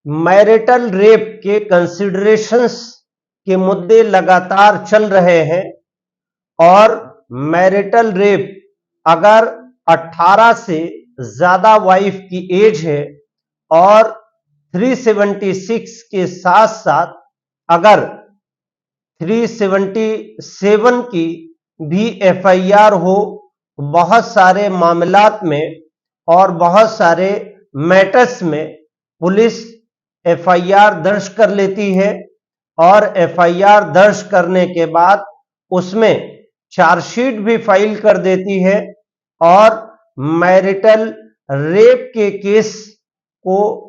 Marital rape के considerations के मुद्दे लगातार चल रहे हैं और मैरिटल रेप अगर 18 से ज्यादा वाइफ की एज है और 376 के साथ साथ अगर 377 की भी एफआईआर हो, बहुत सारे मामलात में और बहुत सारे मैटर्स में पुलिस एफआईआर दर्ज कर लेती है और एफआईआर दर्ज करने के बाद उसमें चार्जशीट भी फाइल कर देती है और मैरिटल रेप के केस को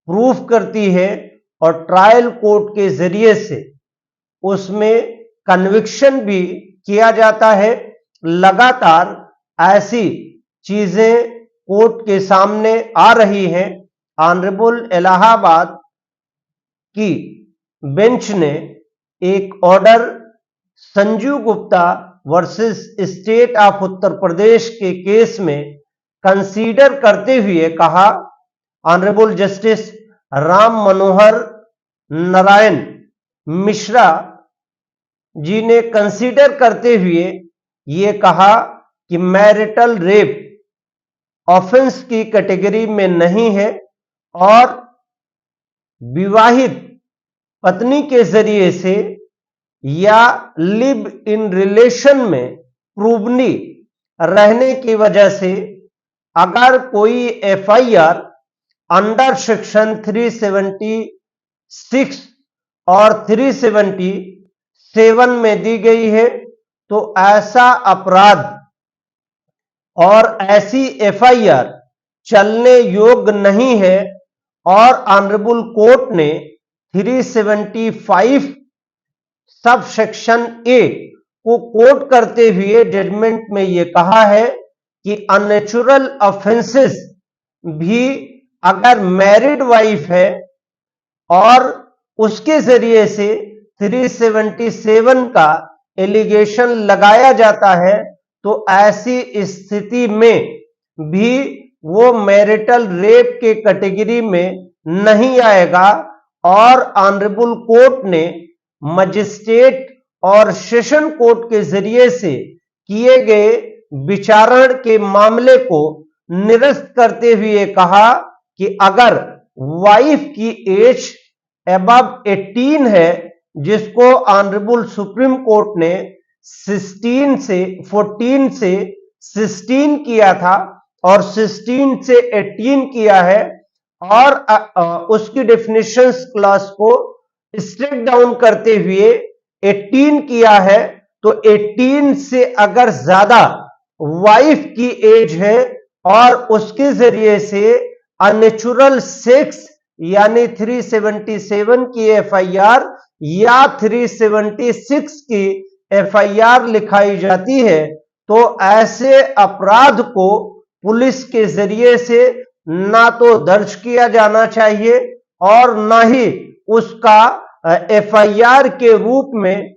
प्रूफ करती है और ट्रायल कोर्ट के जरिए से उसमें कन्विक्शन भी किया जाता है। लगातार ऐसी चीजें कोर्ट के सामने आ रही हैं। ऑनरेबल इलाहाबाद की बेंच ने एक order Sanju Gupta versus state of Uttar Pradesh के केस में कंसीडर करते हुए कहा, ऑनरेबल जस्टिस राम मनोहर नारायण मिश्रा जी ने कंसीडर करते हुए ये कहा कि मैरिटल रेप ऑफेंस की कैटेगरी में नहीं है और विवाहित पत्नी के जरिए से या लिव इन रिलेशन में प्रूवनी रहने की वजह से अगर कोई एफआईआर अंडर सेक्शन 376 और 377 में दी गई है तो ऐसा अपराध और ऐसी एफआईआर चलने योग्य नहीं है और ऑनरेबल कोर्ट ने 375 सब सेक्शन ए को कोट करते हुए जजमेंट में यह कहा है कि अननेचुरल ऑफेंसेस भी अगर मैरिड वाइफ है और उसके जरिए से 377 का एलिगेशन लगाया जाता है तो ऐसी स्थिति में भी वो मैरिटल रेप के कैटेगरी में नहीं आएगा और ऑनरेबल कोर्ट ने मजिस्ट्रेट और सेशन कोर्ट के जरिए से किए गए विचारण के मामले को निरस्त करते हुए कहा कि अगर वाइफ की एज अबव 18 है, जिसको ऑनरेबल सुप्रीम कोर्ट ने 14 से 16 किया था और 16 से 18 किया है और उसकी डेफिनेशंस क्लास को स्ट्रेट डाउन करते हुए 18 किया है, तो 18 से अगर ज्यादा वाइफ की एज है और उसके जरिए से अननेचुरल सेक्स यानी 377 की एफआईआर या 376 की एफआईआर लिखाई जाती है तो ऐसे अपराध को पुलिस के जरिए से ना तो दर्ज किया जाना चाहिए और ना ही उसका एफआईआर के रूप में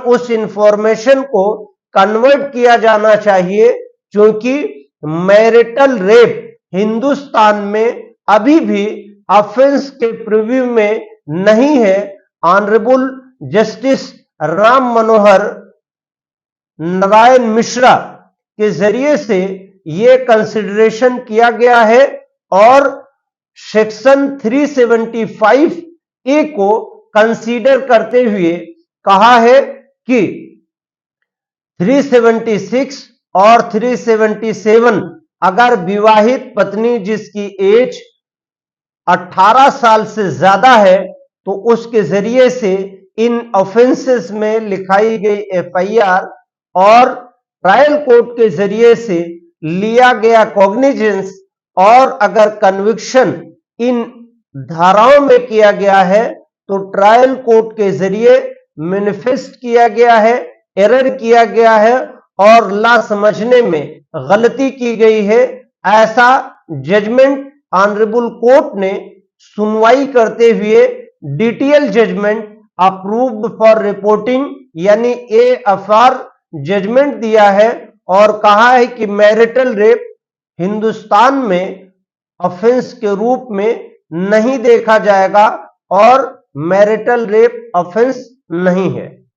उस इंफॉर्मेशन को कन्वर्ट किया जाना चाहिए, क्योंकि मैरिटल रेप हिंदुस्तान में अभी भी ऑफेंस के प्रीव्यू में नहीं है। ऑनरेबल जस्टिस राम मनोहर नारायण मिश्रा के जरिए से यह कंसिडरेशन किया गया है और सेक्शन 375 ए को कंसीडर करते हुए कहा है कि 376 और 377 अगर विवाहित पत्नी जिसकी एज 18 साल से ज्यादा है तो उसके जरिए से इन ऑफेंसेस में लिखाई गई एफआईआर और ट्रायल कोर्ट के जरिए से लिया गया कॉग्निजेंस और अगर कन्विक्शन इन धाराओं में किया गया है तो ट्रायल कोर्ट के जरिए मैनिफेस्ट किया गया है, एरर किया गया है और ला समझने में गलती की गई है। ऐसा जजमेंट ऑनरेबल कोर्ट ने सुनवाई करते हुए detail judgment approved for reporting यानी एएफआर जजमेंट दिया है और कहा है कि मैरिटल रेप हिंदुस्तान में ऑफेंस के रूप में नहीं देखा जाएगा और मैरिटल रेप ऑफेंस नहीं है।